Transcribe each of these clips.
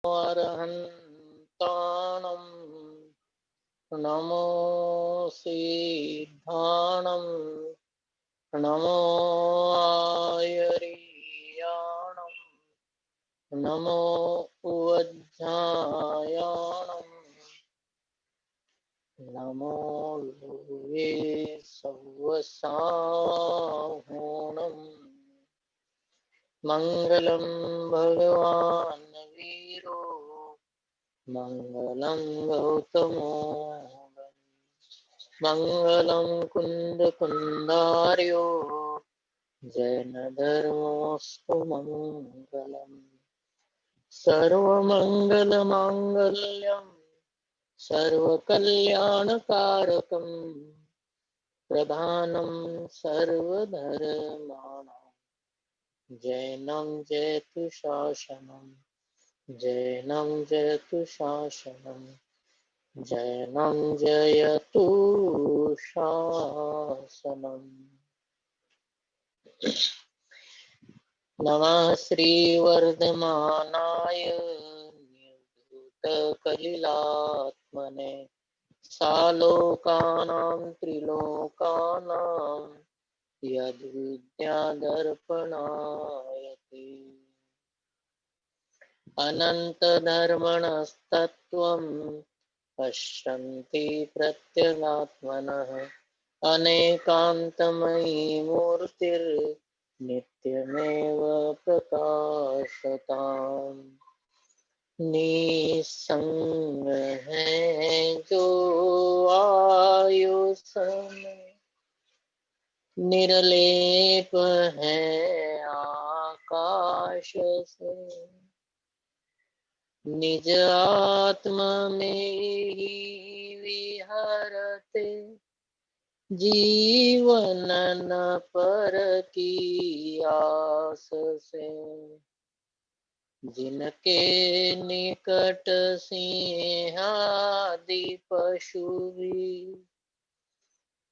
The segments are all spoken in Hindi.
अरहन्ताणं नमो सिद्धाणं नमो आयर्याणं नमो उवज्झायाणं नमो लोये सवसाहुणम् मंगलम भगवान वीरो मंगलम गौतमो मंगलम कुंद कुंदार्यो जैन धर्मोस्तु मंगलम सर्वमंगल मांगल्यम सर्वकल्याणकारकम प्रधानम सर्वधर्माणां जैनं जयतु शासनम् जैनं जयतु शासनम् जैनं जयतु शासनम्। नमः श्रीवर्धमानाय निर्धूतकलिलात्मने सालोकानां त्रिलोकानां यद्विद्यादर्पणायते अनन्तधर्मणस्तत्त्वं पश्यन्ति प्रत्यगात्मनः अनेकान्तमयी मूर्तिर्नित्यमेव प्रकाशताम् निस्संग है जो आयुषमें निर्लेप है आकाश से निज आत्मा में ही विहरते जीवन न पर की आस से जिनके निकट सिंहादि पशु भी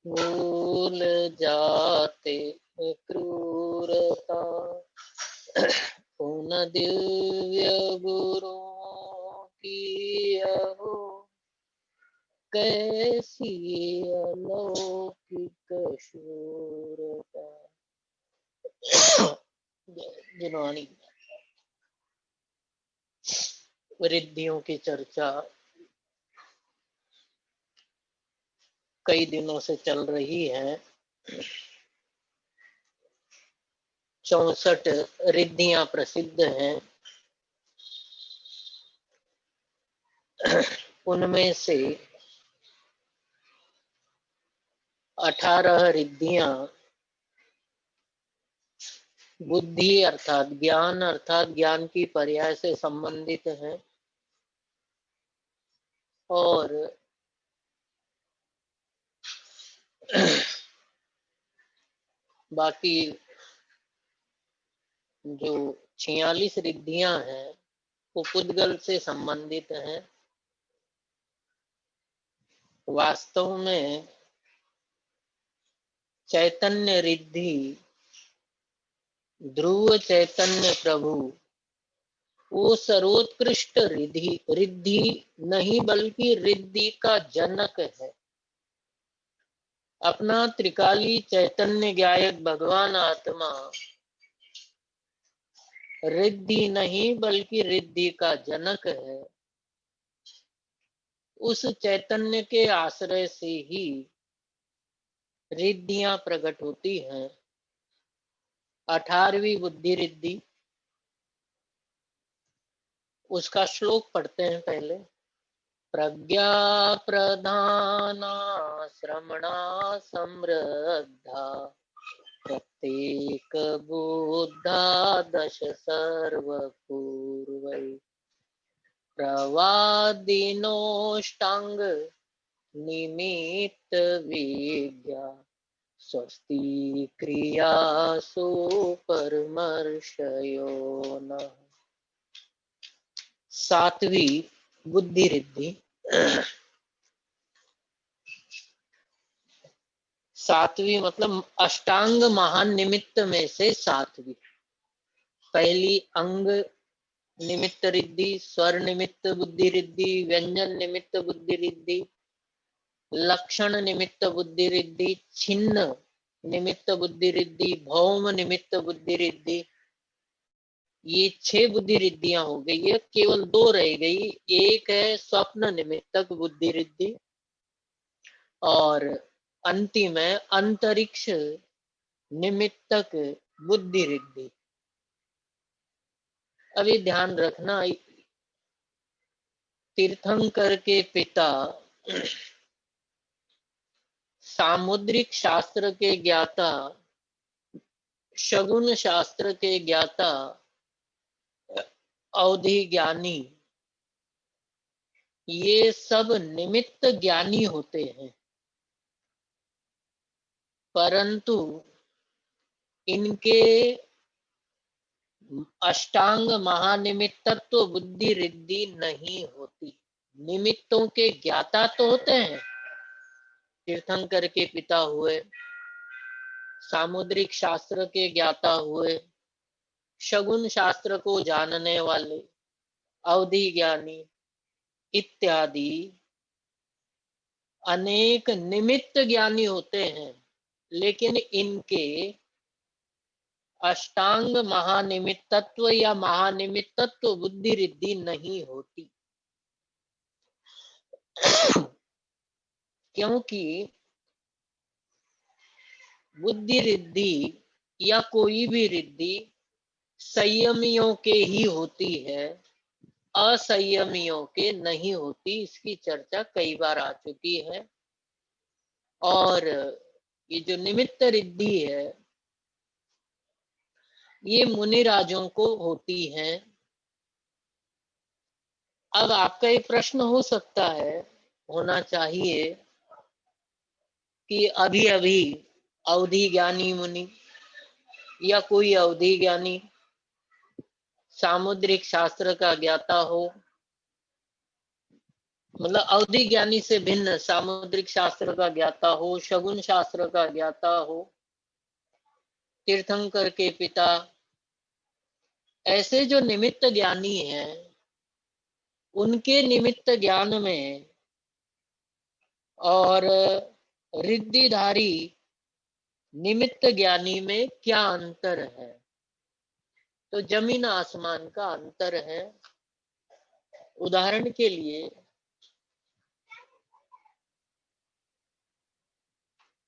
भूल जाते क्रूरता उन दिव्य गुरुओं की अहो कैसी अलौकिक शूरता। जिन्होंने रिद्धियों की चर्चा कई दिनों से चल रही है। 64 रिद्धियां प्रसिद्ध हैं। उनमें से 18 रिद्धियां बुद्धि अर्थात ज्ञान की पर्याय से संबंधित हैं और बाकी जो 46 रिद्धियां हैं वो पुद्गल से संबंधित हैं। वास्तव में चैतन्य रिद्धि ध्रुव चैतन्य प्रभु वो सर्वोत्कृष्ट रिद्धि नहीं बल्कि रिद्धि का जनक है। अपना त्रिकाली चैतन्य गायक भगवान आत्मा रिद्धि नहीं बल्कि रिद्धि का जनक है। उस चैतन्य के आश्रय से ही रिद्धियां प्रकट होती हैं। 18वीं बुद्धि रिद्धि, उसका श्लोक पढ़ते हैं पहले। प्रज्ञा प्रधाना श्रमणा समृद्धा प्रत्येक बुद्धा दश सर्वपूर्वै प्रवादिनोष्टांग निमित्त विद्या स्वस्ति क्रियासु परमर्शयो न। 7वीं बुद्धि रिद्धि। 7वीं मतलब अष्टांग महान निमित्त में से 7वीं। पहली अंग निमित्त रिद्धि, स्वर निमित्त बुद्धि रिद्धि, व्यंजन निमित्त बुद्धि रिद्धि, लक्षण निमित्त बुद्धि रिद्धि, छिन्न निमित्त बुद्धि रिद्धि, भौम निमित्त बुद्धि रिद्धि। ये 6 बुद्धि रिद्धियां हो गई है, केवल 2 रह गई। एक है स्वप्न निमित्तक बुद्धि रिद्धि और अंतिम है अंतरिक्ष निमित्तक बुद्धि रिद्धि। अभी ध्यान रखना, तीर्थंकर के पिता सामुद्रिक शास्त्र के ज्ञाता, शगुन शास्त्र के ज्ञाता, अवधि ज्ञानी, ये सब निमित्त ज्ञानी होते हैं, परंतु इनके अष्टांग महानिमित्तत्व बुद्धि रिद्धि नहीं होती। निमित्तों के ज्ञाता तो होते हैं, तीर्थंकर के पिता हुए, सामुद्रिक शास्त्र के ज्ञाता हुए, शगुन शास्त्र को जानने वाले, अवधि ज्ञानी इत्यादि अनेक निमित्त ज्ञानी होते हैं, लेकिन इनके अष्टांग महानिमित्तत्व या महानिमित्तत्व बुद्धि रिद्धि नहीं होती। क्योंकि बुद्धि रिद्धि या कोई भी रिद्धि संयमियों के ही होती है, असंयमियों के नहीं होती। इसकी चर्चा कई बार आ चुकी है। और ये जो निमित्त रिद्धि है, ये मुनिराजों को होती है। अब आपका एक प्रश्न हो सकता है, होना चाहिए, कि अभी अभी अवधि ज्ञानी मुनि या कोई अवधि ज्ञानी सामुद्रिक शास्त्र का ज्ञाता हो, मतलब अवधि ज्ञानी से भिन्न सामुद्रिक शास्त्र का ज्ञाता हो, शगुन शास्त्र का ज्ञाता हो, तीर्थंकर के पिता, ऐसे जो निमित्त ज्ञानी हैं, उनके निमित्त ज्ञान में और रिद्धिधारी निमित्त ज्ञानी में क्या अंतर है? तो जमीन आसमान का अंतर है। उदाहरण के लिए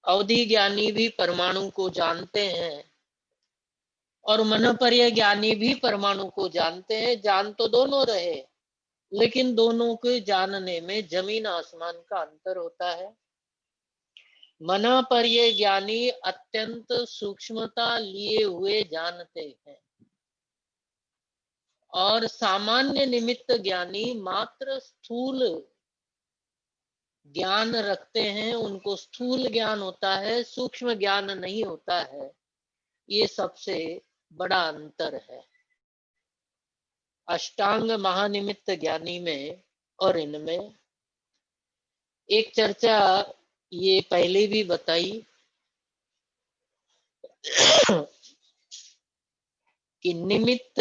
अवधि ज्ञानी भी परमाणु को जानते हैं और मनोपर्य ज्ञानी भी परमाणु को जानते हैं। जान तो दोनों रहे, लेकिन दोनों के जानने में जमीन आसमान का अंतर होता है। मनोपर्य ज्ञानी अत्यंत सूक्ष्मता लिए हुए जानते हैं और सामान्य निमित्त ज्ञानी मात्र स्थूल ज्ञान रखते हैं, उनको स्थूल ज्ञान होता है, सूक्ष्म ज्ञान नहीं होता है। ये सबसे बड़ा अंतर है अष्टांग महानिमित्त ज्ञानी में और इनमें। एक चर्चा ये पहले भी बताई कि निमित्त,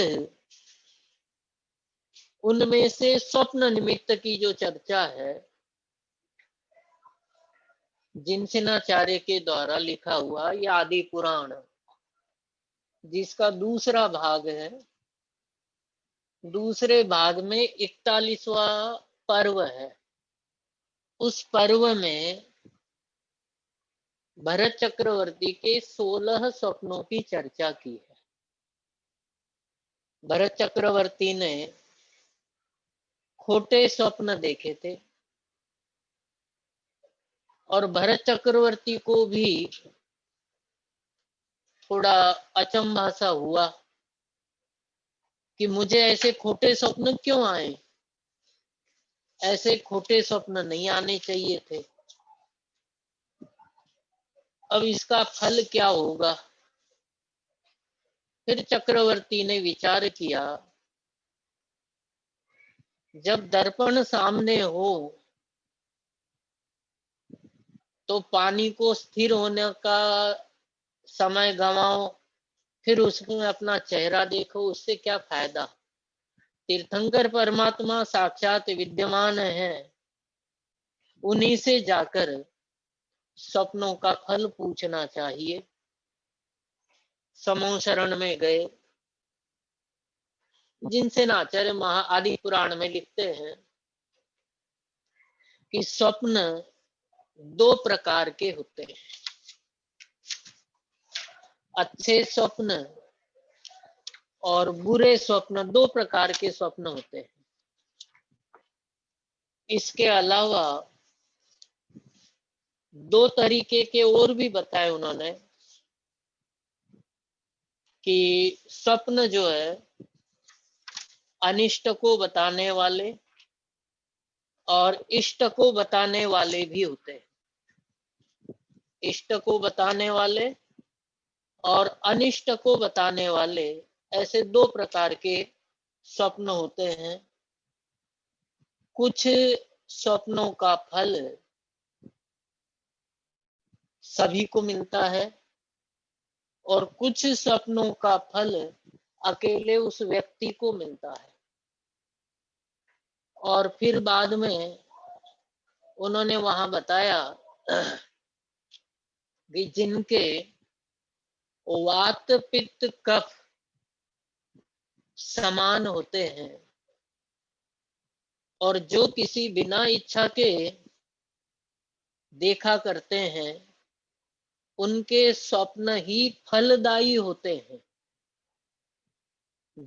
उनमें से स्वप्न निमित्त की जो चर्चा है, जिनसेनाचार्य के द्वारा लिखा हुआ यह आदि पुराण, जिसका दूसरा भाग है, दूसरे भाग में 41वां पर्व है। उस पर्व में भरत चक्रवर्ती के 16 स्वप्नों की चर्चा की है। भरत चक्रवर्ती ने खोटे स्वप्न देखे थे और भरत चक्रवर्ती को भी थोड़ा अचंभा सा हुआ कि मुझे ऐसे खोटे स्वप्न क्यों आए, ऐसे खोटे स्वप्न नहीं आने चाहिए थे। अब इसका फल क्या होगा? फिर चक्रवर्ती ने विचार किया, जब दर्पण सामने हो तो पानी को स्थिर होने का समय गंवाओ, फिर उसमें अपना चेहरा देखो, उससे क्या फायदा? तीर्थंकर परमात्मा साक्षात विद्यमान है, उन्हीं से जाकर स्वप्नों का फल पूछना चाहिए। समूह शरण में गए, जिनसे आचार्य महा आदि पुराण में लिखते हैं कि स्वप्न दो प्रकार के होते हैं। अच्छे स्वप्न और बुरे स्वप्न, दो प्रकार के स्वप्न होते हैं। इसके अलावा दो तरीके के और भी बताए उन्होंने कि स्वप्न जो है अनिष्ट को बताने वाले और इष्ट को बताने वाले भी होते हैं। इष्ट को बताने वाले और अनिष्ट को बताने वाले, ऐसे दो प्रकार के स्वप्न होते हैं। कुछ स्वप्नों का फल सभी को मिलता है और कुछ स्वप्नों का फल अकेले उस व्यक्ति को मिलता है। और फिर बाद में उन्होंने वहां बताया कि जिनके वात पित्त कफ समान होते हैं और जो किसी बिना इच्छा के देखा करते हैं, उनके स्वप्न ही फलदायी होते हैं।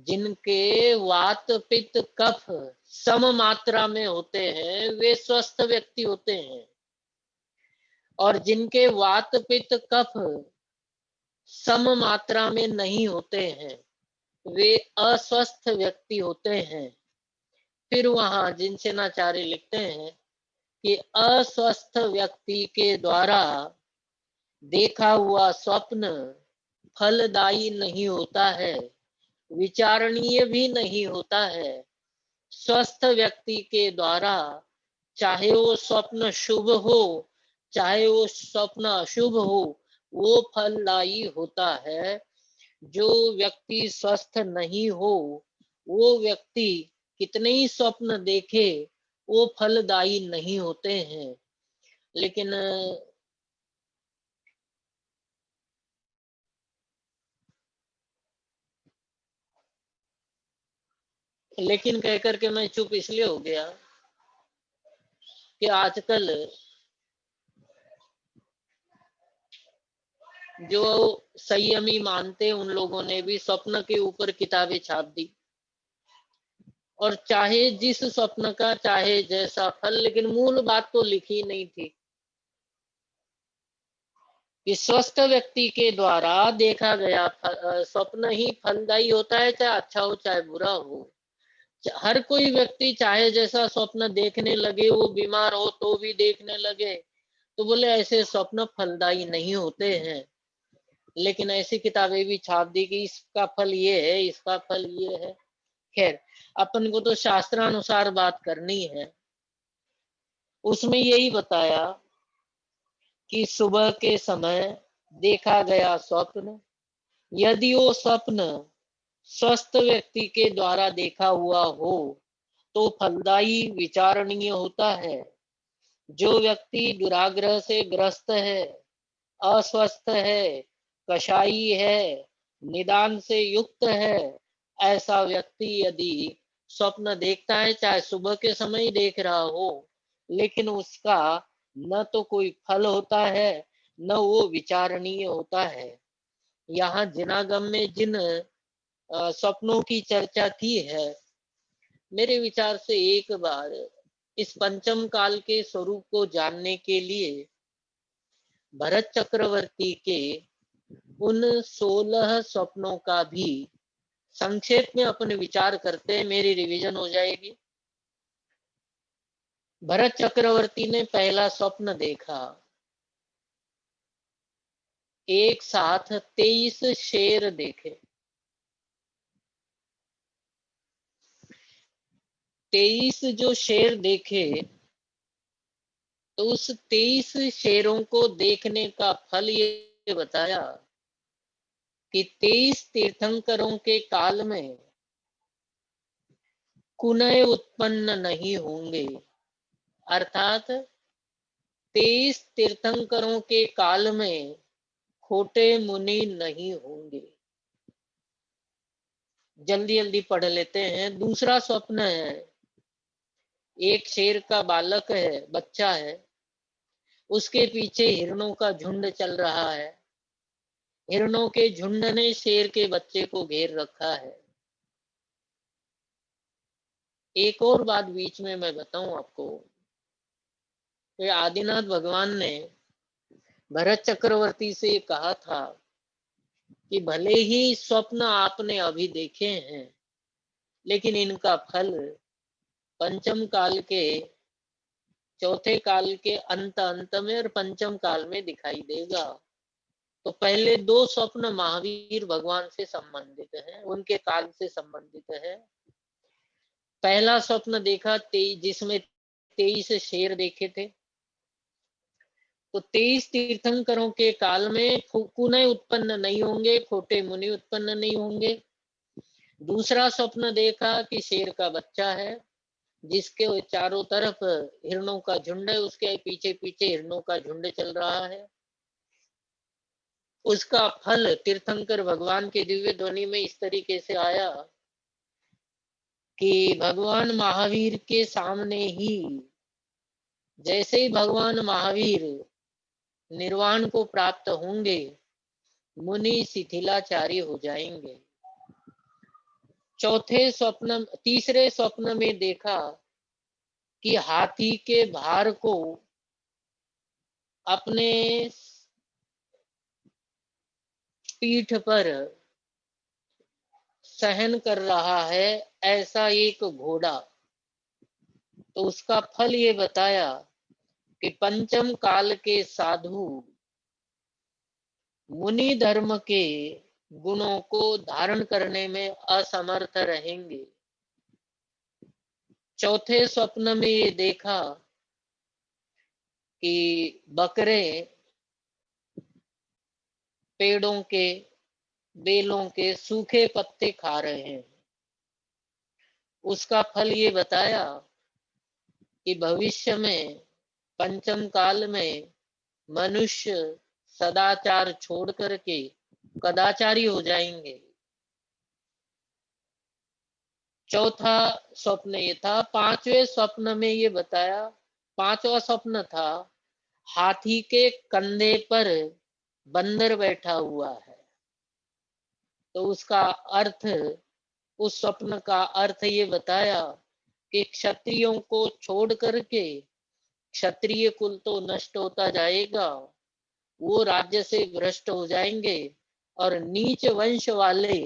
जिनके वात पित्त कफ सम मात्रा में होते हैं, वे स्वस्थ व्यक्ति होते हैं, और जिनके वात पित्त कफ सम मात्रा में नहीं होते हैं, वे अस्वस्थ व्यक्ति होते हैं। फिर वहां जिनसेनाचार्य लिखते हैं कि अस्वस्थ व्यक्ति के द्वारा देखा हुआ स्वप्न फलदायी नहीं होता है, विचारणीय भी नहीं होता है। स्वस्थ व्यक्ति के द्वारा चाहे वो स्वप्न शुभ हो, चाहे वो स्वप्न अशुभ हो, वो फलदायी होता है। जो व्यक्ति स्वस्थ नहीं हो, वो व्यक्ति कितने ही स्वप्न देखे, वो फलदायी नहीं होते हैं। लेकिन कहकर के मैं चुप इसलिए हो गया कि आजकल जो संयमी मानते उन लोगों ने भी स्वप्न के ऊपर किताबें छाप दी, और चाहे जिस स्वप्न का चाहे जैसा फल, लेकिन मूल बात तो लिखी नहीं थी कि स्वस्थ व्यक्ति के द्वारा देखा गया स्वप्न ही फलदायी होता है, चाहे अच्छा हो चाहे बुरा हो। हर कोई व्यक्ति चाहे जैसा स्वप्न देखने लगे, वो बीमार हो तो भी देखने लगे, तो बोले ऐसे स्वप्न फलदायी नहीं होते हैं। लेकिन ऐसी किताबें भी छाप दी कि इसका फल ये है, इसका फल ये है। खैर, अपन को तो शास्त्रानुसार बात करनी है। उसमें यही बताया कि सुबह के समय देखा गया स्वप्न, यदि वो स्वप्न स्वस्थ व्यक्ति के द्वारा देखा हुआ हो तो फलदायी विचारणीय होता है। जो व्यक्ति दुराग्रह से ग्रस्त है, अस्वस्थ है, कषायी है, निदान से युक्त है, ऐसा व्यक्ति यदि स्वप्न देखता है, चाहे सुबह के समय ही देख रहा हो, लेकिन उसका न तो कोई फल होता है, न वो विचारणीय होता है। यहाँ जिनागम में जिन स्वप्नों की चर्चा की है, मेरे विचार से एक बार इस पंचम काल के स्वरूप को जानने के लिए भरत चक्रवर्ती के उन 16 स्वप्नों का भी संक्षेप में अपन विचार करते हैं, मेरी रिवीजन हो जाएगी। भरत चक्रवर्ती ने पहला स्वप्न देखा, एक साथ 23 शेर देखे। 23 जो शेर देखे, तो उस 23 शेरों को देखने का फल ये बताया कि 23 तीर्थंकरों के काल में कुनय उत्पन्न नहीं होंगे, अर्थात 23 तीर्थंकरों के काल में खोटे मुनि नहीं होंगे। जल्दी जल्दी पढ़ लेते हैं। दूसरा स्वप्न है, एक शेर का बालक है, बच्चा है, उसके पीछे हिरणों का झुंड चल रहा है। हिरणों के झुंड ने शेर के बच्चे को घेर रखा है। एक और बात बीच में मैं बताऊं आपको, कि आदिनाथ भगवान ने भरत चक्रवर्ती से कहा था कि भले ही स्वप्न आपने अभी देखे हैं, लेकिन इनका फल पंचम काल के, चौथे काल के अंत में और पंचम काल में दिखाई देगा। तो पहले दो स्वप्न महावीर भगवान से संबंधित हैं, उनके काल से संबंधित है। पहला स्वप्न देखा जिसमें 23 शेर देखे थे। तो 23 तीर्थंकरों के काल में कुनय उत्पन्न नहीं होंगे, खोटे मुनि उत्पन्न नहीं होंगे। दूसरा स्वप्न देखा कि शेर का बच्चा है, जिसके चारों तरफ हिरणों का झुंड है, उसके पीछे पीछे हिरणों का झुंड चल रहा है। उसका फल तीर्थंकर भगवान के दिव्य ध्वनि में इस तरीके से आया कि भगवान महावीर के सामने ही, जैसे ही भगवान महावीर निर्वाण को प्राप्त होंगे, मुनि शिथिलाचारी हो जाएंगे। तीसरे स्वप्न में देखा कि हाथी के भार को अपने पीठ पर सहन कर रहा है ऐसा एक घोड़ा। तो उसका फल ये बताया कि पंचम काल के साधु मुनि धर्म के गुणों को धारण करने में असमर्थ रहेंगे। चौथे स्वप्न में ये देखा कि बकरे पेड़ों के, बेलों के सूखे पत्ते खा रहे हैं। उसका फल ये बताया कि भविष्य में पंचम काल में मनुष्य सदाचार छोड़ करके कदाचारी हो जाएंगे। चौथा स्वप्न ये था। पांचवें स्वप्न में ये बताया, पांचवा स्वप्न था, हाथी के कंधे पर बंदर बैठा हुआ है। तो उसका अर्थ, उस स्वप्न का अर्थ ये बताया कि क्षत्रियों को छोड़ करके, क्षत्रिय कुल तो नष्ट होता जाएगा, वो राज्य से भ्रष्ट हो जाएंगे और नीच वंश वाले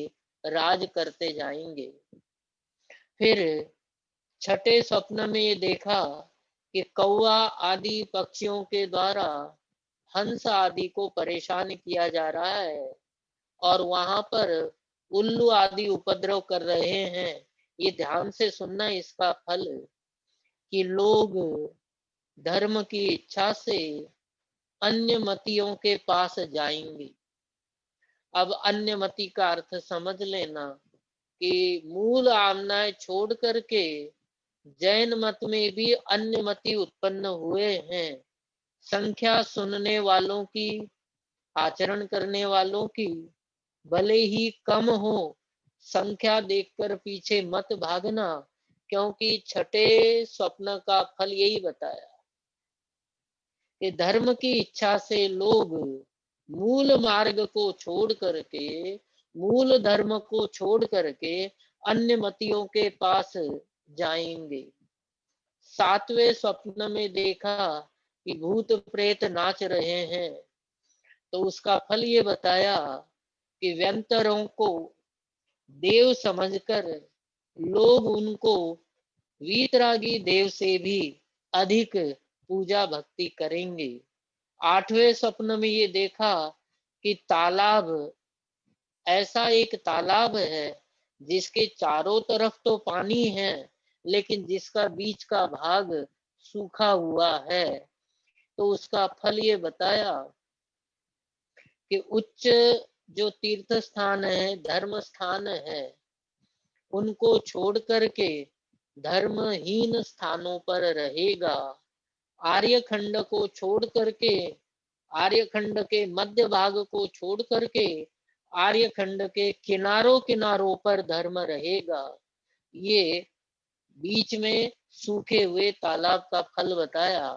राज करते जाएंगे। फिर छठे स्वप्न में ये देखा कि कौवा आदि पक्षियों के द्वारा हंस आदि को परेशान किया जा रहा है और वहां पर उल्लू आदि उपद्रव कर रहे हैं। ये ध्यान से सुनना इसका फल, कि लोग धर्म की इच्छा से अन्य मतियों के पास जाएंगे। अब अन्य मति का अर्थ समझ लेना कि मूल आमनाएं छोड़ करके जैन मत में भी अन्य मति उत्पन्न हुए हैं। संख्या सुनने वालों की, आचरण करने वालों की भले ही कम हो, संख्या देखकर पीछे मत भागना, क्योंकि छठे स्वप्न का फल यही बताया कि धर्म की इच्छा से लोग मूल मार्ग को छोड़ करके, मूल धर्म को छोड़ करके अन्य मतियों के पास जाएंगे। सातवें स्वप्न में देखा कि भूत प्रेत नाच रहे हैं। तो उसका फल ये बताया कि व्यंतरों को देव समझकर लोग उनको वीतरागी देव से भी अधिक पूजा भक्ति करेंगे। आठवें स्वप्न में ये देखा कि तालाब, ऐसा एक तालाब है जिसके चारों तरफ तो पानी है, लेकिन जिसका बीच का भाग सूखा हुआ है। तो उसका फल ये बताया कि उच्च जो तीर्थ स्थान है, धर्म स्थान है, उनको छोड़ करके धर्महीन स्थानों पर रहेगा। आर्यखंड को छोड़ करके, आर्यखंड के मध्य भाग को छोड़ करके आर्यखंड के किनारों किनारों पर धर्म रहेगा। ये बीच में सूखे हुए तालाब का फल बताया।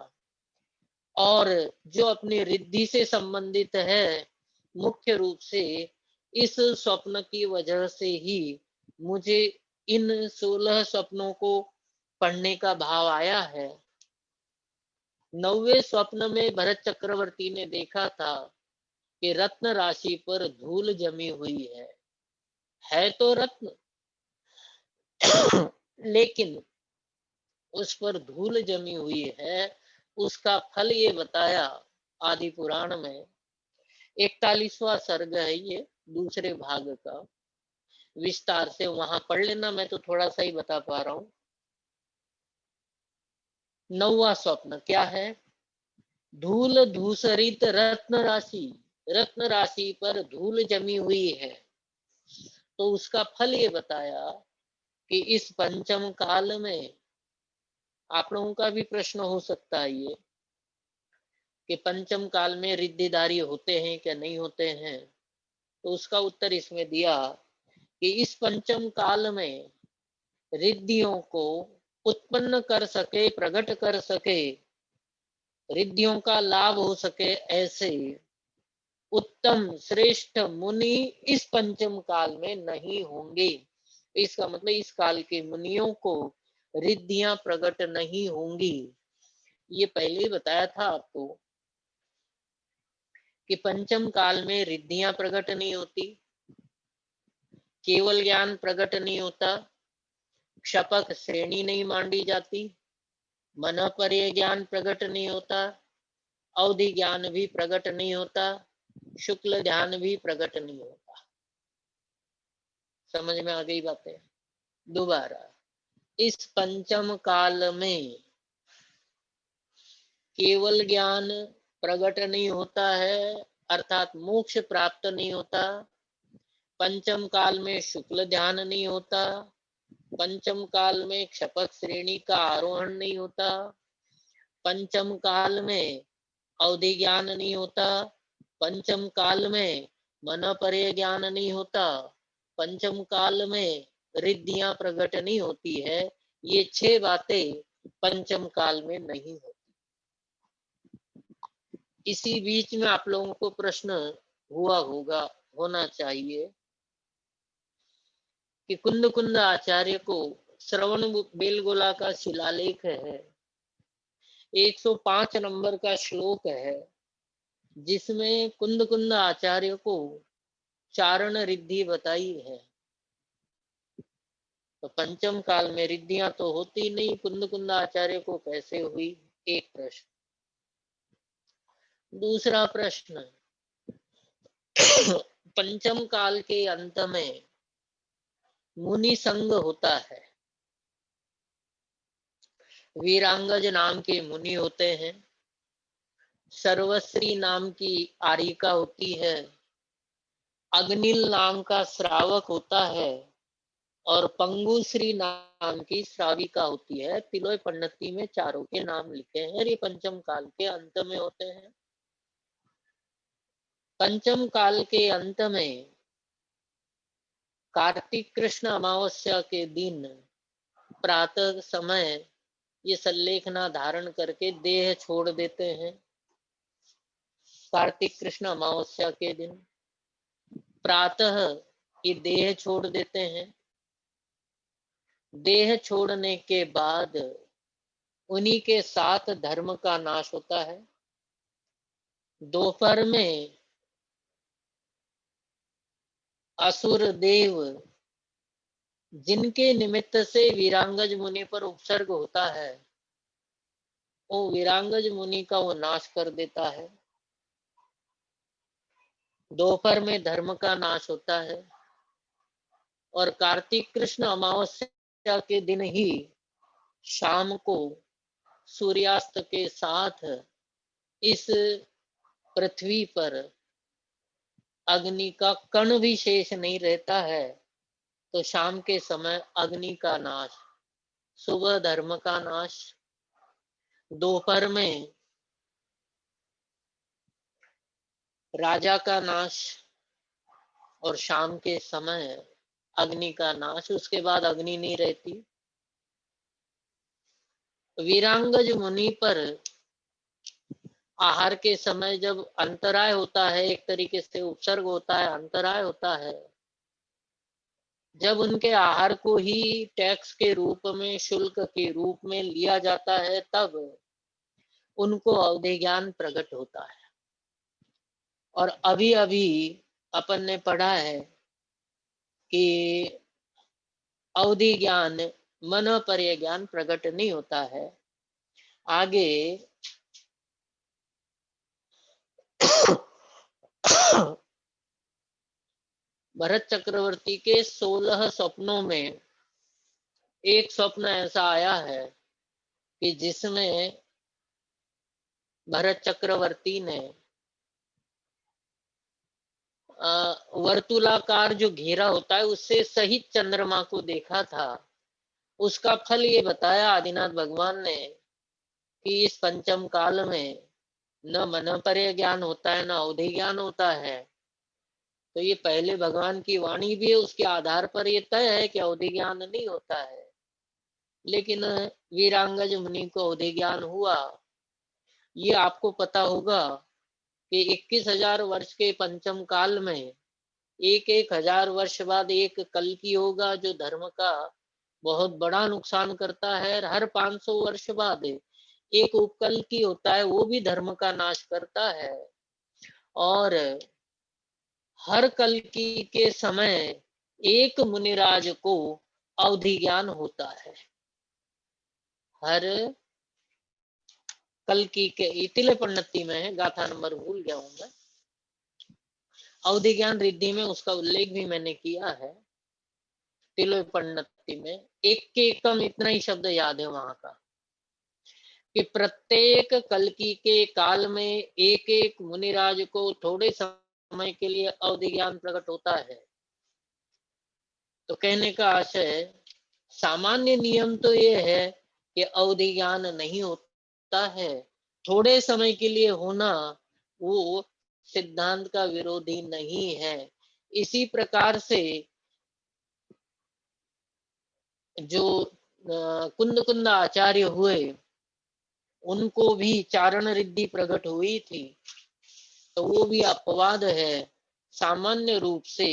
और जो अपनी रिद्धि से संबंधित है, मुख्य रूप से इस स्वप्न की वजह से ही मुझे इन 16 स्वप्नों को पढ़ने का भाव आया है। 9वें स्वप्न में भरत चक्रवर्ती ने देखा था कि रत्न राशि पर धूल जमी हुई है तो रत्न लेकिन उस पर धूल जमी हुई है। उसका फल ये बताया आदि पुराण में। 41वां सर्ग है ये, दूसरे भाग का। विस्तार से वहां पढ़ लेना, मैं तो थोड़ा सा ही बता पा रहा हूं। 9वां स्वप्न क्या है? धूल धूसरित रत्न राशि, रत्न राशि पर धूल जमी हुई है। तो उसका फल ये बताया कि इस पंचम काल में, आप लोगों का भी प्रश्न हो सकता है ये, कि पंचम काल में रिद्धिदारी होते हैं क्या नहीं होते हैं? तो उसका उत्तर इसमें दिया कि इस पंचम काल में रिद्धियों को उत्पन्न कर सके, प्रकट कर सके, रिद्धियों का लाभ हो सके, ऐसे उत्तम श्रेष्ठ मुनि इस पंचम काल में नहीं होंगे। इसका मतलब इस काल के मुनियों को रिद्धियां प्रकट नहीं होंगी। ये पहले ही बताया था आपको कि पंचम काल में रिद्धियां प्रकट नहीं होती, केवल ज्ञान प्रकट नहीं होता, क्षपक श्रेणी नहीं मांडी जाती, मन पर्य ज्ञान प्रकट नहीं होता, अवधि ज्ञान भी प्रकट नहीं होता, शुक्ल ध्यान भी प्रकट नहीं होता। समझ में आ गई बातें? दोबारा, इस पंचम काल में केवल ज्ञान प्रकट नहीं होता है, अर्थात मोक्ष प्राप्त नहीं होता। पंचम काल में शुक्ल ध्यान नहीं होता, पंचम काल में क्षपक श्रेणी का आरोहण नहीं होता, पंचम काल में अवधि ज्ञान नहीं होता, पंचम काल में मन पर्य ज्ञान नहीं होता, पंचम काल में रिद्धियां प्रकट नहीं होती है। ये 6 बातें पंचम काल में नहीं होती। इसी बीच में आप लोगों को प्रश्न हुआ होगा, होना चाहिए, कि कुंद कुंद आचार्य को श्रवण बेलगोला का शिलालेख है, 105 नंबर का श्लोक है, जिसमें कुंद कुंद आचार्य को चारण रिद्धि बताई है। तो पंचम काल में रिद्धियां तो होती नहीं, कुंद कुंद आचार्य को कैसे हुई? एक प्रश्न। दूसरा प्रश्न, पंचम काल के अंत में मुनि संग होता है, वीरांगज नाम के मुनि होते हैं, सर्वश्री नाम की आरिका होती है, अग्निल नाम का श्रावक होता है, और पंगुश्री नाम की श्राविका होती है। तिलोय पन्नति में चारों के नाम लिखे हैं। ये पंचम काल के अंत में होते हैं। पंचम काल के अंत में कार्तिक कृष्ण अमावस्या के दिन प्रातः समय ये सल्लेखना धारण करके देह छोड़ देते हैं। कार्तिक कृष्ण अमावस्या के दिन प्रातः ये देह छोड़ देते हैं। देह छोड़ने के बाद उन्हीं के साथ धर्म का नाश होता है। दोपहर में असुर देव, जिनके निमित्त से वीरांगज मुनि पर उपसर्ग होता है, वो वीरांगज मुनि का वो नाश कर देता है। दोपहर में धर्म का नाश होता है, और कार्तिक कृष्ण अमावस्या के दिन ही शाम को सूर्यास्त के साथ इस पृथ्वी पर अग्नि का कण भी शेष नहीं रहता है। तो शाम के समय अग्नि का नाश सुबह धर्म का नाश, दोपहर में राजा का नाश और शाम के समय अग्नि का नाश। उसके बाद अग्नि नहीं रहती। वीरांगज मुनि पर आहार के समय जब अंतराय होता है, एक तरीके से उपसर्ग होता है, अंतराय होता है, जब उनके आहार को ही टैक्स के रूप में, शुल्क के रूप में लिया जाता है, तब उनको अवधि ज्ञान प्रकट होता है। और अभी अभी अपन ने पढ़ा है कि अवधि ज्ञान, मन पर्य ज्ञान प्रकट नहीं होता है। आगे भरत चक्रवर्ती के 16 स्वप्नों में एक स्वप्न ऐसा आया है कि जिसमें भरत चक्रवर्ती ने वर्तुलाकार जो घेरा होता है उससे सहित चंद्रमा को देखा था। उसका फल ये बताया आदिनाथ भगवान ने कि इस पंचम काल में न मन पर्य ज्ञान होता है, न अवधि ज्ञान होता है। तो ये पहले भगवान की वाणी भी है, उसके आधार पर ये तय है कि अवधि ज्ञान नहीं होता है। लेकिन वीरांगज मुनि को अवधि ज्ञान हुआ। ये आपको पता होगा कि 21,000 वर्ष के पंचम काल में एक 1,000 वर्ष बाद एक कल्कि होगा जो धर्म का बहुत बड़ा नुकसान करता है। हर 500 वर्ष बाद एक उपकल्कि होता है, वो भी धर्म का नाश करता है। और हर कल्कि के समय एक मुनिराज को अवधि ज्ञान होता है। हर कल्कि के तिले पन्नति में है, गाथा नंबर भूल गया हूं मैं। अवधि ज्ञान रिद्धि में उसका उल्लेख भी मैंने किया है। तिले पन्नति में एक के एकम इतना ही शब्द याद है वहां का कि प्रत्येक कल्कि के काल में एक एक मुनिराज को थोड़े समय के लिए अवधि ज्ञान प्रकट होता है। तो कहने का आशय, सामान्य नियम तो ये है कि अवधि ज्ञान नहीं होता है। थोड़े समय के लिए होना वो सिद्धांत का विरोधी नहीं है। इसी प्रकार से जो कुंद कुंद आचार्य हुए, उनको भी चारण रिद्धि प्रकट हुई थी, तो वो भी अपवाद है। सामान्य रूप से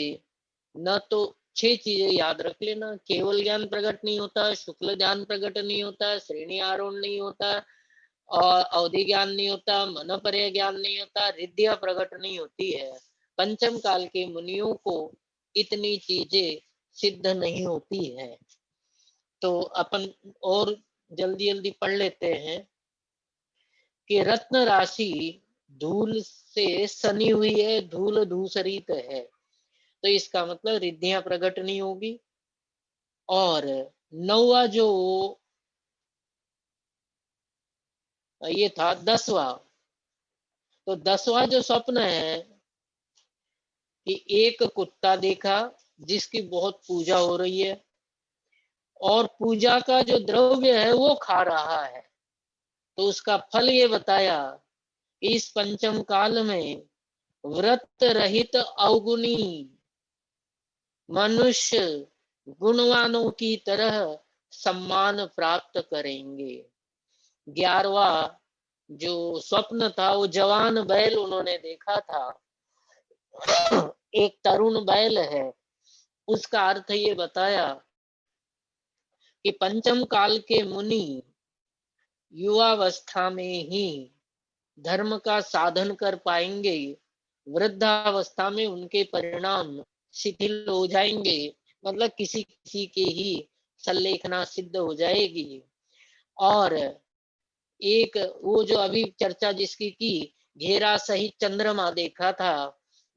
न तो 6 चीजें याद रख लेना, केवल ज्ञान प्रकट नहीं होता, शुक्ल ज्ञान प्रकट नहीं होता, श्रेणी आरोहण नहीं होता, और अवधि ज्ञान नहीं होता, मन पर्य ज्ञान नहीं होता, रिद्धियां प्रकट नहीं होती है। पंचम काल के मुनियों को इतनी चीजें सिद्ध नहीं होती है। तो अपन और जल्दी जल्दी पढ़ लेते हैं कि रत्न राशि धूल से सनी हुई है, धूल धूसरित है। तो इसका मतलब रिद्धियां प्रकट नहीं होगी। और नौवा जो ये था 10वां, तो 10वां जो स्वप्न है कि एक कुत्ता देखा जिसकी बहुत पूजा हो रही है, और पूजा का जो द्रव्य है वो खा रहा है। तो उसका फल ये बताया, इस पंचम काल में व्रत रहित अवगुणी मनुष्य गुणवानों की तरह सम्मान प्राप्त करेंगे। 11वां जो स्वप्न था वो जवान बैल उन्होंने देखा था। एक तरुण बैल है। उसका अर्थ ये बताया कि पंचम काल के मुनि युवावस्था में ही धर्म का साधन कर पाएंगे, वृद्धावस्था में उनके परिणाम शिथिल हो जाएंगे, मतलब किसी किसी के ही संलेखना सिद्ध हो जाएगी। और एक वो जो अभी चर्चा जिसकी की, घेरा सहित चंद्रमा देखा था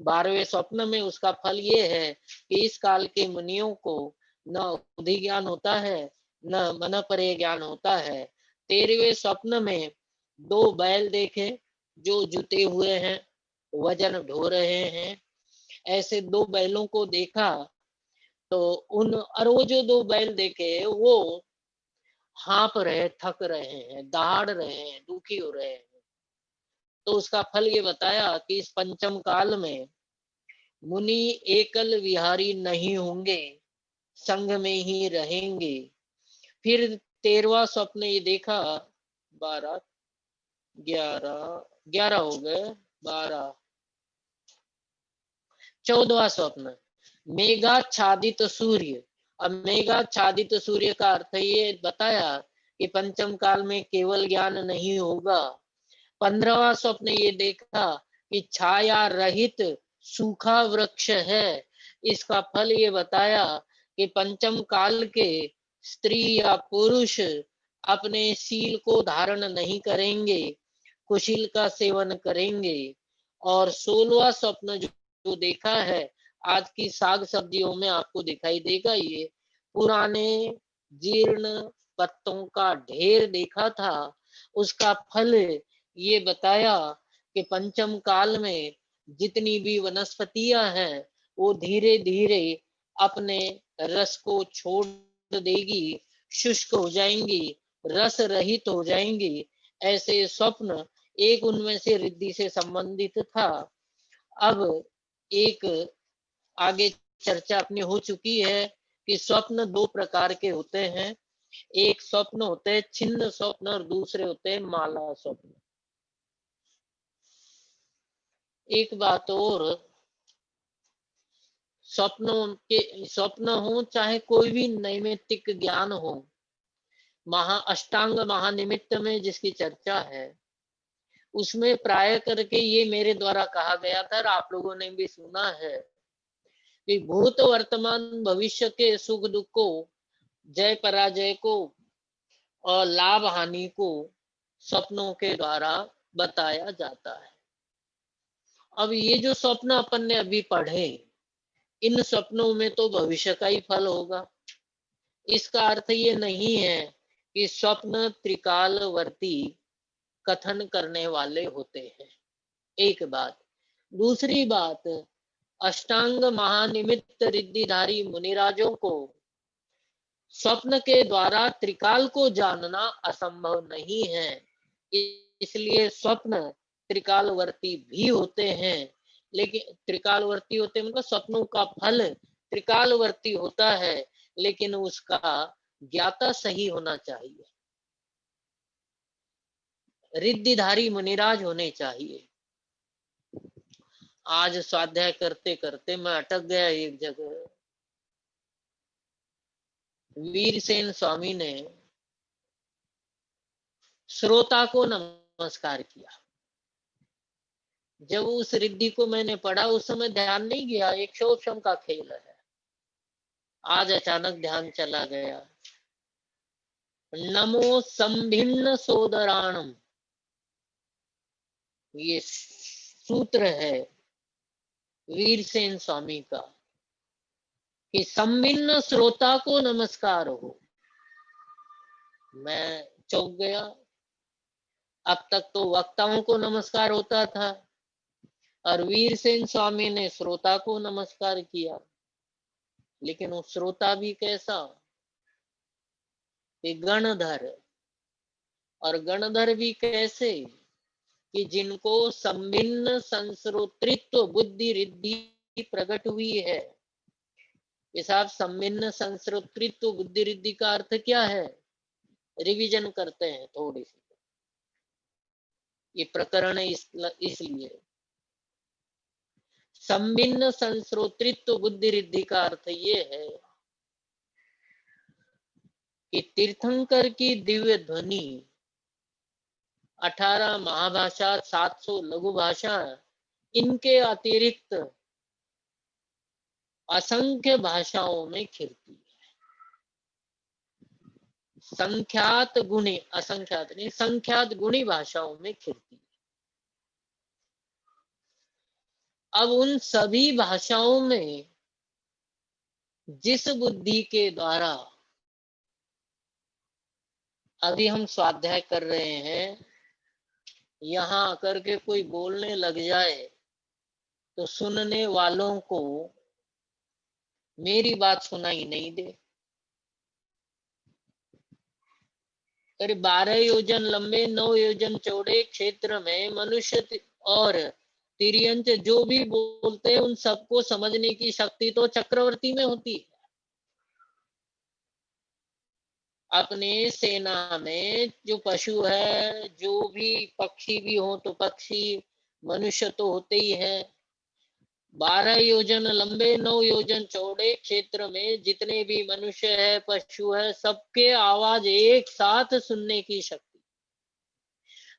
12वें स्वप्न में, उसका फल ये है कि इस काल के मुनियों को न अवधि ज्ञान होता है, न मन पर्य ज्ञान होता है। 13वें स्वप्न में 2 बैल देखे जो जुते हुए हैं, वजन ढो रहे हैं। ऐसे 2 बैलों को देखा। तो उन और वो जो 2 बैल देखे वो हाँप रहे, थक रहे हैं, दहाड़ रहे हैं, दुखी हो रहे हैं, तो उसका फल ये बताया कि इस पंचम काल में मुनि एकल विहारी नहीं होंगे, संग में ही रहेंगे। फिर 13वां स्वप्न ये देखा, 12, 11, 11 हो गए, 12, 14वां स्वप्न, मेघाच्छादित सूर्य। अब मेघाच्छादित सूर्य का अर्थ ये बताया कि पंचम काल में केवल ज्ञान नहीं होगा। 15वां स्वप्न ये देखा कि छाया रहित सूखा वृक्ष है। इसका फल ये बताया कि पंचम काल के स्त्री या पुरुष अपने शील को धारण नहीं करेंगे, कुशील का सेवन करेंगे। और 16वां स्वप्न जो देखा है, आज की साग सब्जियों में आपको दिखाई देगा, ये पुराने जीर्ण पत्तों का ढेर देखा था। उसका फल ये बताया कि पंचम काल में जितनी भी वनस्पतियां हैं वो धीरे धीरे अपने रस को छोड़ देगी, शुष्क हो जाएंगी, रस रहित हो जाएंगी। ऐसे स्वप्न, एक उनमें से रिद्धि से संबंधित था। अब एक आगे चर्चा अपनी हो चुकी है कि स्वप्न दो प्रकार के होते हैं। एक स्वप्न होते हैं छिन्न स्वप्न और दूसरे होते हैं माला स्वप्न। एक बात और, स्वप्न हो चाहे कोई भी नैमित्तिक ज्ञान हो, अष्टांग महानिमित्त में जिसकी चर्चा है, उसमें प्राय करके ये मेरे द्वारा कहा गया था और आप लोगों ने भी सुना है कि भूत वर्तमान भविष्य के सुख दुख को, जय पराजय को और लाभ हानि को स्वप्नों के द्वारा बताया जाता है। अब ये जो स्वप्न अपन ने अभी पढ़े, इन स्वप्नों में तो भविष्य का ही फल होगा। इसका अर्थ ये नहीं है कि स्वप्न त्रिकालवर्ती कथन करने वाले होते हैं। एक बात। दूसरी बात, अष्टांग महानिमित्त रिद्धिधारी मुनिराजों को स्वप्न के द्वारा त्रिकाल को जानना असंभव नहीं है। इसलिए स्वप्न त्रिकालवर्ती भी होते हैं, लेकिन त्रिकालवर्ती होते मतलब स्वप्नों का फल त्रिकालवर्ती होता है, लेकिन उसका ज्ञाता सही होना चाहिए, रिद्धिधारी मुनिराज होने चाहिए। आज स्वाध्याय करते करते मैं अटक गया एक जगह। वीरसेन स्वामी ने श्रोता को नमस्कार किया। जब उस रिद्धि को मैंने पढ़ा उस समय ध्यान नहीं गया, एक शोषम का खेल है। आज अचानक ध्यान चला गया। नमो संभिन्न सोदराणम, ये सूत्र है वीरसेन स्वामी का कि संभिन्न श्रोता को नमस्कार हो। मैं चौंक गया। अब तक तो वक्ताओं को नमस्कार होता था और वीरसेन स्वामी ने श्रोता को नमस्कार किया। लेकिन वो श्रोता भी कैसा, कि गणधर, और गणधर भी कैसे, कि जिनको संभिन्न संश्रोतृत्व बुद्धि रिद्धि प्रकट हुई है। साहब, संभिन्न संश्रोतृत्व बुद्धि रिद्धि का अर्थ क्या है? रिवीजन करते हैं थोड़ी सी, ये प्रकरण है इसलिए। संभिन्न संश्रोतृत्व बुद्धि रिद्धि का अर्थ ये है कि तीर्थंकर की दिव्य ध्वनि, 18 महाभाषा, 700 लघु भाषा, इनके अतिरिक्त असंख्य भाषाओं में खिलती है। संख्यात गुणी, असंख्यात नहीं, संख्यात गुणी भाषाओं में खिलती है। अब उन सभी भाषाओं में जिस बुद्धि के द्वारा अभी हम स्वाध्याय कर रहे हैं, यहां आकर के कोई बोलने लग जाए तो सुनने वालों को मेरी बात सुनाई नहीं दे। करीब 12 योजन लंबे 9 योजन चौड़े क्षेत्र में मनुष्य और तिर्यंच जो भी बोलते हैं उन सबको समझने की शक्ति तो चक्रवर्ती में होती है। अपने सेना में जो पशु है, जो भी पक्षी भी हो तो पक्षी, मनुष्य तो होते ही है। 12 योजन लंबे 9 योजन चौड़े क्षेत्र में जितने भी मनुष्य है, पशु है, सबके आवाज एक साथ सुनने की शक्ति।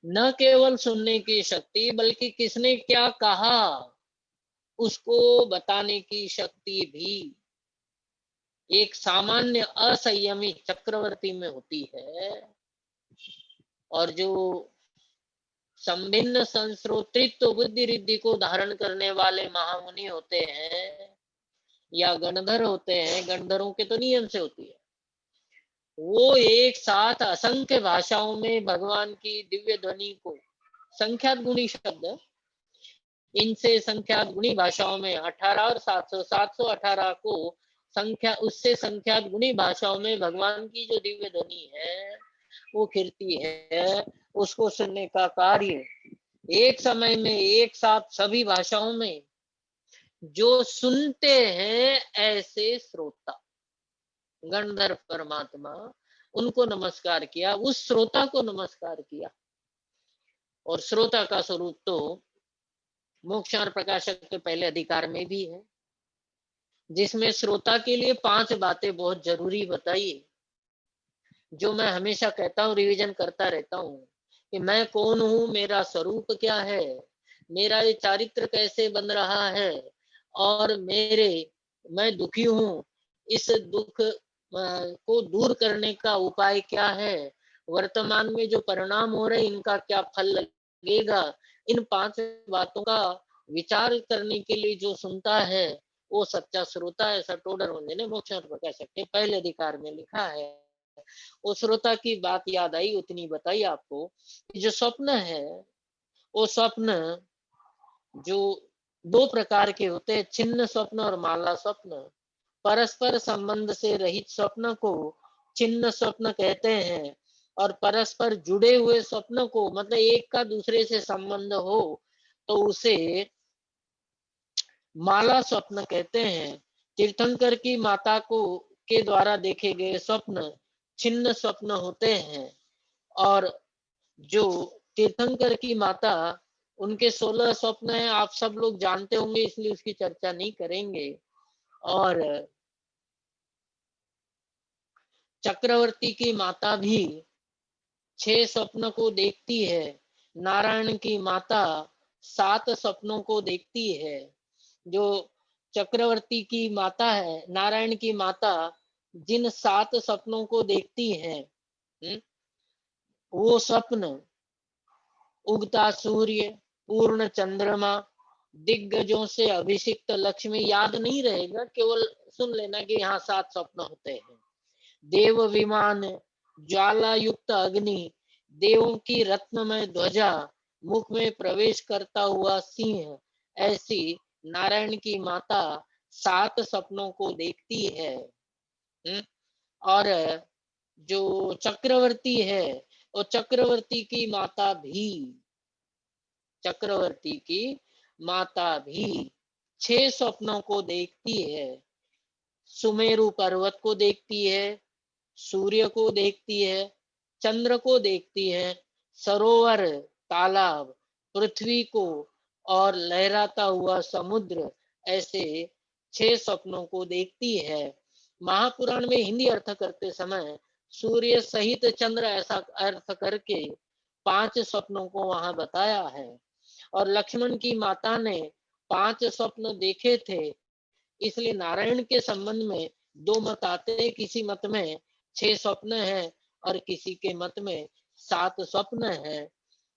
न केवल सुनने की शक्ति बल्कि किसने क्या कहा उसको बताने की शक्ति भी एक सामान्य असंयमी चक्रवर्ती में होती है। और जो संभिन्न संस्रोतृत्व बुद्धि रिद्धि को धारण करने वाले महामुनि होते हैं या गणधर होते हैं, गणधरों के तो नियम से होती है, वो एक साथ असंख्य भाषाओं में भगवान की दिव्य ध्वनि को, संख्यात गुणी शब्द, इनसे संख्यात गुणी भाषाओं में 18 और 718 को संख्या, उससे संख्यात गुणी भाषाओं में भगवान की जो दिव्य ध्वनि है वो कीर्ति है, उसको सुनने का कार्य एक समय में एक साथ सभी भाषाओं में जो सुनते हैं ऐसे श्रोता, गणधर परमात्मा, उनको नमस्कार किया, उस श्रोता को नमस्कार किया। और श्रोता का स्वरूप तो मोक्ष और प्रकाशक के पहले अधिकार में भी है, जिसमें श्रोता के लिए 5 बातें बहुत जरूरी बताई, जो मैं हमेशा कहता हूँ, रिवीजन करता रहता हूँ कि मैं कौन हूँ, मेरा स्वरूप क्या है, मेरा ये चारित्र कैसे बन रहा है, और मैं दुखी हूँ, इस दुख को दूर करने का उपाय क्या है, वर्तमान में जो परिणाम हो रहे इनका क्या फल लगेगा। इन 5 बातों का विचार करने के लिए जो सुनता है वो सच्चा श्रोता है। ऐसा टोडर मंदिर ने मोक्ष और प्रकाशक के पहले अधिकार में लिखा है। वो श्रोता की बात याद आई, उतनी बताई आपको। जो स्वप्न है, वो स्वप्न जो 2 प्रकार के होते हैं, छिन्न स्वप्न और माला स्वप्न। परस्पर संबंध से रहित स्वप्न को छिन्न स्वप्न कहते हैं, और परस्पर जुड़े हुए स्वप्न को, मतलब एक का दूसरे से संबंध हो तो उसे माला स्वप्न कहते हैं। तीर्थंकर की माता को के द्वारा देखे गए स्वप्न छिन्न स्वप्न होते हैं। और जो तीर्थंकर की माता, उनके 16 स्वप्न हैं, आप सब लोग जानते होंगे, इसलिए उसकी चर्चा नहीं करेंगे। और चक्रवर्ती की माता भी 6 स्वप्न को देखती है। नारायण की माता 7 स्वप्नों को देखती है। जो चक्रवर्ती की माता है, नारायण की माता, जिन 7 स्वप्नों को देखती है, वो स्वप्न उगता सूर्य, पूर्ण चंद्रमा, दिग्गजों से अभिषिक्त लक्ष्मी, याद नहीं रहेगा, केवल सुन लेना कि यहाँ 7 स्वप्न होते हैं। देव विमान, ज्वाला युक्त अग्नि, देवों की रत्नमय ध्वजा, मुख में प्रवेश करता हुआ सिंह, ऐसी नारायण की माता 7 सपनों को देखती है। और जो चक्रवर्ती है, और चक्रवर्ती की माता भी 6 स्वप्नों को देखती है। सुमेरु पर्वत को देखती है, सूर्य को देखती है, चंद्र को देखती है, सरोवर, तालाब, पृथ्वी को, और लहराता हुआ समुद्र, ऐसे 6 स्वप्नों को देखती है। महापुराण में हिंदी अर्थ करते समय सूर्य सहित चंद्र ऐसा अर्थ करके 5 स्वप्नों को वहां बताया है। और लक्ष्मण की माता ने 5 स्वप्न देखे थे, इसलिए नारायण के संबंध में 2 मत आते हैं। किसी मत में 6 स्वप्न है और किसी के मत में 7 स्वप्न है।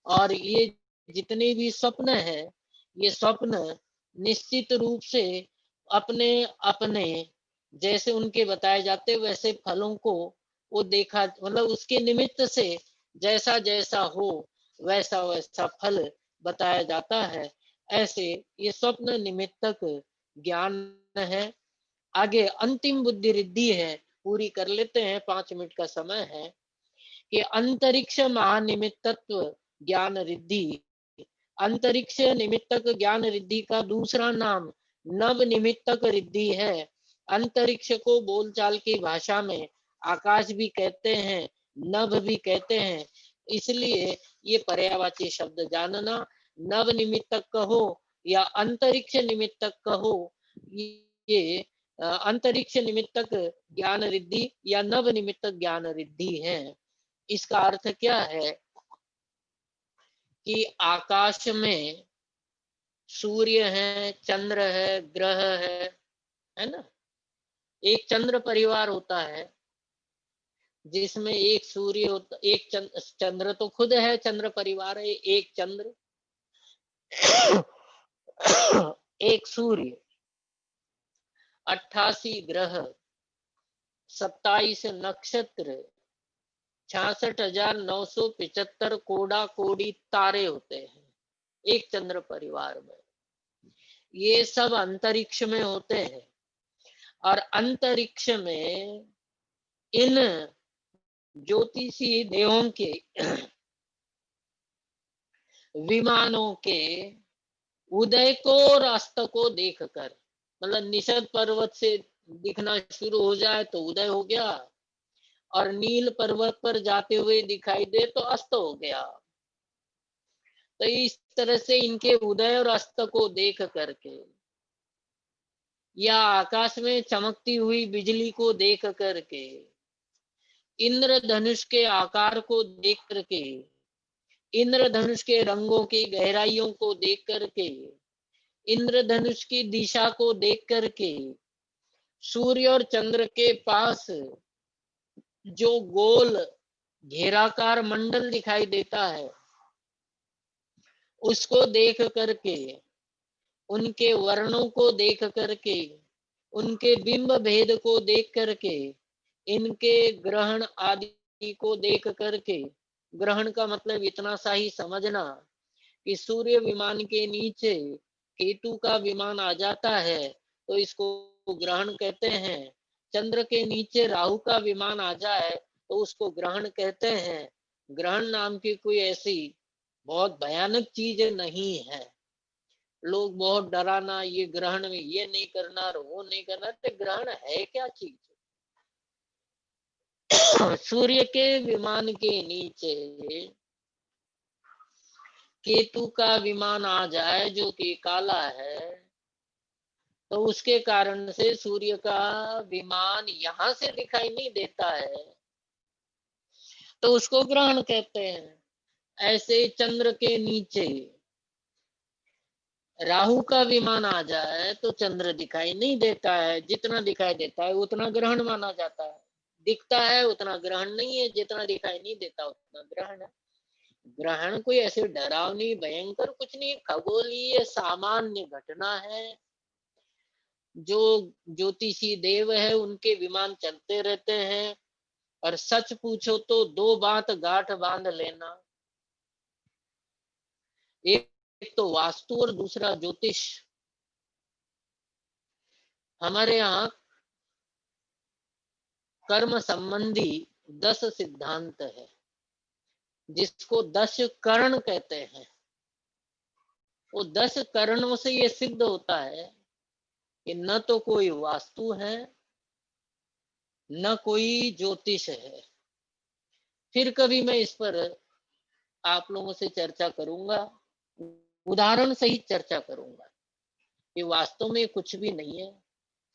और ये जितने भी स्वप्न है, ये स्वप्न निश्चित रूप से अपने अपने जैसे उनके बताए जाते वैसे फलों को वो देखा, मतलब उसके निमित्त से जैसा जैसा हो वैसा वैसा फल बताया जाता है। ऐसे ये स्वप्न निमित्तक ज्ञान है। आगे अंतिम बुद्धि रिद्धि है, पूरी कर लेते हैं, 5 मिनट का समय है। कि अंतरिक्ष महानिमित्तत्व ज्ञान रिद्धि, अंतरिक्ष निमित्तक ज्ञान रिद्धि का दूसरा नाम नव निमित्तक रिद्धि है। अंतरिक्ष को बोलचाल की भाषा में आकाश भी कहते हैं, नभ भी कहते हैं, इसलिए ये पर्यायवाची शब्द जानना। नव निमित्तक कहो या अंतरिक्ष निमित्तक कहो, ये अंतरिक्ष निमित्तक ज्ञान रिद्धि या नव निमित्तक ज्ञान रिद्धि है। इसका अर्थ क्या है कि आकाश में सूर्य है, चंद्र है, ग्रह है ना। एक चंद्र परिवार होता है जिसमें एक सूर्य होता, एक चंद्र तो खुद है, चंद्र परिवार है, एक चंद्र एक सूर्य, 88 ग्रह, 27 नक्षत्र, 66,975 कोड़ा कोड़ी तारे होते हैं एक चंद्र परिवार में। ये सब अंतरिक्ष में होते हैं और अंतरिक्ष में इन ज्योतिषी देवों के विमानों के उदय को और अस्त को देखकर, मतलब निषद पर्वत से दिखना शुरू हो जाए तो उदय हो गया, और नील पर्वत पर जाते हुए दिखाई दे तो अस्त हो गया। तो इस तरह से इनके उदय और अस्त को देख करके, या आकाश में चमकती हुई बिजली को देख करके, इंद्रधनुष के आकार को देख करके, इंद्रधनुष के रंगों की गहराइयों को देख करके, इंद्रधनुष की दिशा को देख करके, सूर्य और चंद्र के पास जो गोल घेराकार मंडल दिखाई देता है उसको देख करके, उनके वर्णों को देख करके, उनके बिंब भेद को देख करके, इनके ग्रहण आदि को देख करके, ग्रहण का मतलब इतना सा ही समझना कि सूर्य विमान के नीचे केतु का विमान आ जाता है तो इसको ग्रहण कहते हैं। चंद्र के नीचे राहु का विमान आ जाए तो उसको ग्रहण कहते हैं। ग्रहण नाम की कोई ऐसी बहुत भयानक चीज नहीं है। लोग बहुत डराना, ये ग्रहण में ये नहीं करना और वो नहीं करना, तो ग्रहण है क्या चीज? सूर्य के विमान के नीचे केतु का विमान आ जाए जो कि काला है, तो उसके कारण से सूर्य का विमान यहां से दिखाई नहीं देता है तो उसको ग्रहण कहते हैं। ऐसे चंद्र के नीचे राहु का विमान आ जाए तो चंद्र दिखाई नहीं देता है, जितना दिखाई देता है उतना ग्रहण माना जाता है। दिखता है उतना ग्रहण नहीं है, जितना दिखाई नहीं देता उतना ग्रहण है। ग्रहण कोई ऐसे डरावनी भयंकर कुछ नहीं, खगोलीय सामान्य घटना है। जो ज्योतिषी देव है उनके विमान चलते रहते हैं। और सच पूछो तो दो बात गांठ बांध लेना, एक तो वास्तु और दूसरा ज्योतिष। हमारे यहाँ कर्म संबंधी 10 सिद्धांत है जिसको 10 करण कहते हैं। वो 10 करणों से ये सिद्ध होता है कि न तो कोई वास्तु है न कोई ज्योतिष है। फिर कभी मैं इस पर आप लोगों से चर्चा करूंगा, उदाहरण सहित चर्चा करूंगा कि वास्तव में कुछ भी नहीं है।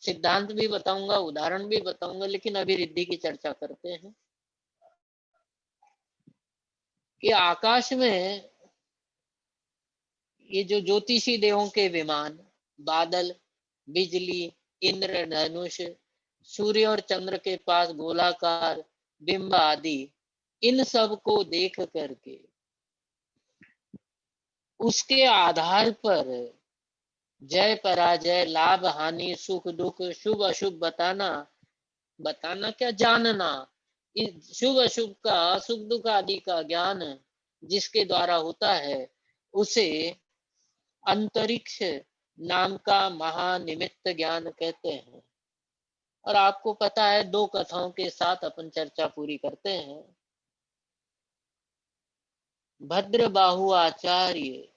सिद्धांत भी बताऊंगा, उदाहरण भी बताऊंगा, लेकिन अभी रिद्धि की चर्चा करते हैं कि आकाश में ये जो ज्योतिषी देवों के विमान, बादल, बिजली, इंद्र धनुष, सूर्य और चंद्र के पास गोलाकार बिंब आदि, इन सब को देख करके उसके आधार पर जय पराजय, लाभ हानि, सुख दुख, शुभ अशुभ बताना, बताना क्या, जानना। इस शुभ अशुभ का, सुख दुख आदि का ज्ञान जिसके द्वारा होता है उसे अंतरिक्ष नाम का महानिमित्त ज्ञान कहते हैं। और आपको पता है, 2 कथाओं के साथ अपन चर्चा पूरी करते हैं। भद्रबाहु आचार्य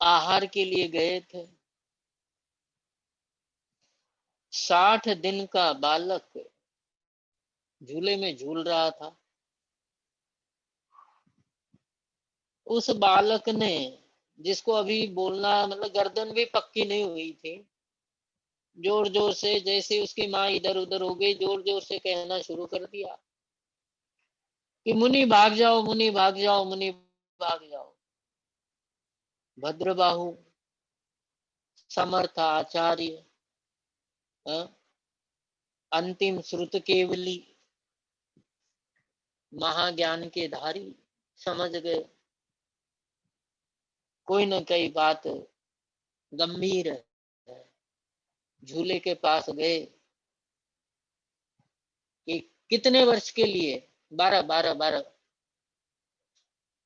आहार के लिए गए थे। 60 दिन का बालक झूले में झूल रहा था। उस बालक ने, जिसको अभी बोलना मतलब गर्दन भी पक्की नहीं हुई थी, जोर जोर से, जैसे उसकी माँ इधर उधर हो गई, जोर जोर से कहना शुरू कर दिया कि मुनि भाग जाओ, मुनि भाग जाओ, मुनि भाग जाओ। भद्रबाहु समर्थ आचार्य, अंतिम श्रुत केवली, महाज्ञान के धारी समझ गए कोई न कोई बात गंभीर है। झूले के पास गए कि कितने वर्ष के लिए? 12 12 12।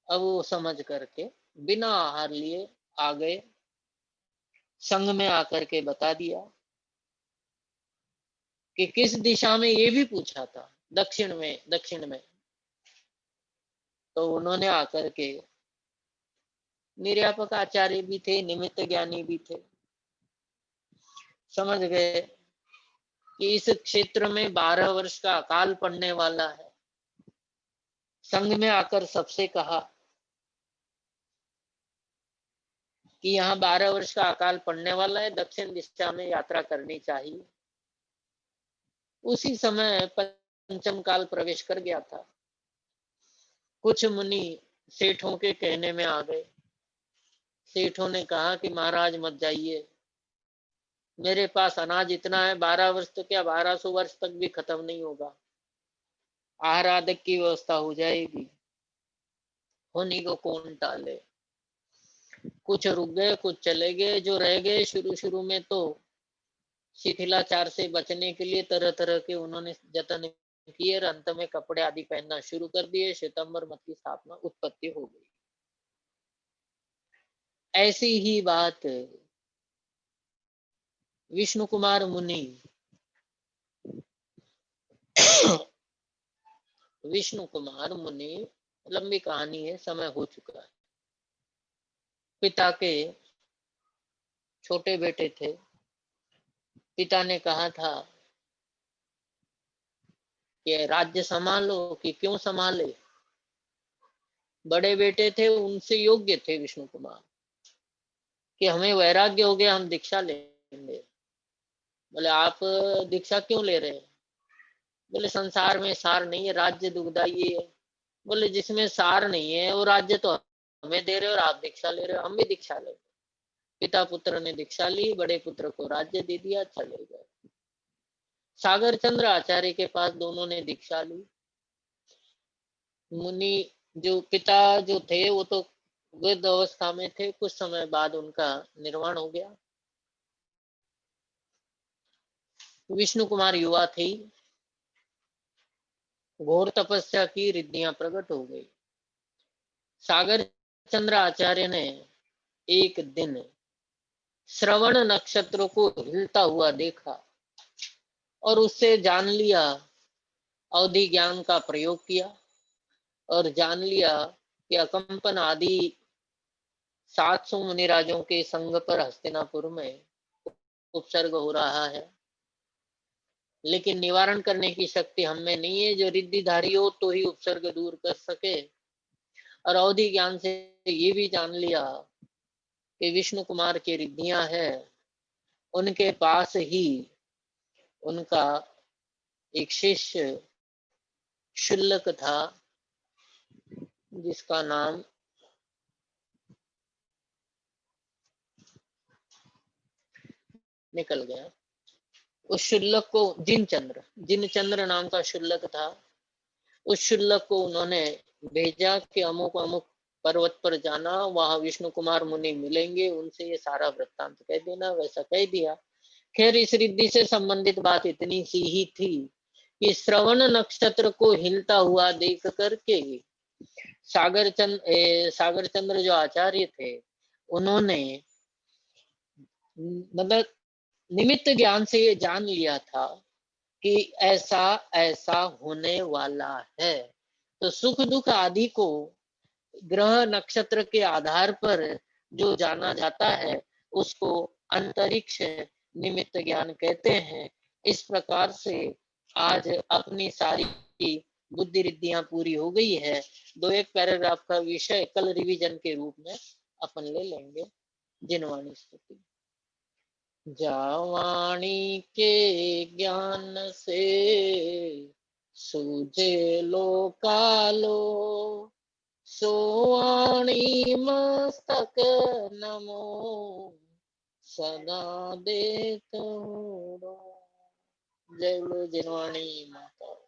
अब वो समझ करके बिना आहार लिए आ गए। संघ में आकर के बता दिया कि किस दिशा में, ये भी पूछा था। दक्षिण में, दक्षिण में। तो उन्होंने आकर के, निर्यापक आचार्य भी थे, निमित्त ज्ञानी भी थे, समझ गए कि इस क्षेत्र में 12 वर्ष का अकाल पड़ने वाला है। संघ में आकर सबसे कहा कि यहाँ 12 वर्ष का अकाल पड़ने वाला है, दक्षिण दिशा में यात्रा करनी चाहिए। उसी समय पंचम काल प्रवेश कर गया था। कुछ मुनि सेठों के कहने में आ गए। सेठों ने कहा कि महाराज मत जाइए, मेरे पास अनाज इतना है, 12 वर्ष तो क्या 1200 वर्ष तक भी खत्म नहीं होगा। आहार आदि की व्यवस्था हो जाएगी, होनी को कौन टाले। कुछ रुक गए, कुछ चले गए। जो रह गए, शुरू शुरू में तो शिथिलाचार से बचने के लिए तरह तरह के उन्होंने जतन किए और अंत में कपड़े आदि पहनना शुरू कर दिए। श्वेतांबर मत की स्थापना, उत्पत्ति हो गई। ऐसी ही बात विष्णु कुमार मुनि विष्णु कुमार मुनि, लंबी कहानी है, समय हो चुका है। पिता के छोटे बेटे थे। पिता ने कहा था कि राज्य संभालो, कि क्यों संभाले। बड़े बेटे थे, उनसे योग्य थे विष्णु कुमार, कि हमें वैराग्य हो गया, हम दीक्षा लेंगे। बोले आप दीक्षा क्यों ले रहे हैं? बोले संसार में सार नहीं है, राज्य दुखदाई है। बोले जिसमें सार नहीं है वो राज्य तो हमें दे रहे हो और आप दीक्षा ले रहे हो, हम भी दीक्षा ले। पिता पुत्र ने दीक्षा ली, बड़े पुत्र को राज्य दे दिया, चले गए। सागर चंद्र आचार्य के पास दोनों ने दीक्षा ली। मुनि जो पिता जो थे वो तो वृद्ध अवस्था में थे, कुछ समय बाद उनका निर्वाण हो गया। विष्णु कुमार युवा थे, घोर तपस्या की, रिद्धियां प्रकट हो गई। सागर चंद्र आचार्य ने एक दिन श्रवण नक्षत्र को हिलता हुआ देखा और उससे जान लिया, अवधि ज्ञान का प्रयोग किया और जान लिया कि अकंपन आदि 700 मुनिराजों के संग पर हस्तिनापुर में उपसर्ग हो रहा है, लेकिन निवारण करने की शक्ति हम में नहीं है। जो रिद्धिधारी हो तो ही उपसर्ग दूर कर सके। और अवधि ज्ञान से ये भी जान लिया कि विष्णु कुमार की रिद्धियां हैं, उनके पास ही उनका एक शिष्य शुल्लक था, जिसका नाम निकल गया। उस शुल्लक को जिनचंद्र नाम का शुल्लक था। उस शुल्लक को उन्होंने भेजा कि अमुक अमुक पर्वत पर जाना, वहां विष्णु कुमार मुनि मिलेंगे, उनसे ये सारा वृत्तांत कह देना। वैसा कह दिया। खैर इस रिद्धि से संबंधित बात इतनी सी ही थी कि श्रवण नक्षत्र को हिलता हुआ देख करके सागर चंद्र जो आचार्य थे, उन्होंने मतलब निमित्त ज्ञान से ये जान लिया था कि ऐसा ऐसा होने वाला है। तो सुख दुख आदि को ग्रह नक्षत्र के आधार पर जो जाना जाता है उसको अंतरिक्ष निमित्त ज्ञान कहते हैं। इस प्रकार से आज अपनी सारी बुद्धि रिद्धियां पूरी हो गई है। दो एक पैराग्राफ का विषय कल रिवीजन के रूप में अपन ले लेंगे। जिनवाणी स्तुति। जावाणी के ज्ञान से सूझे लो कालो, सोवाणी मस्तक नमो सदा देत हो। जय बोलो जिनवाणी माता।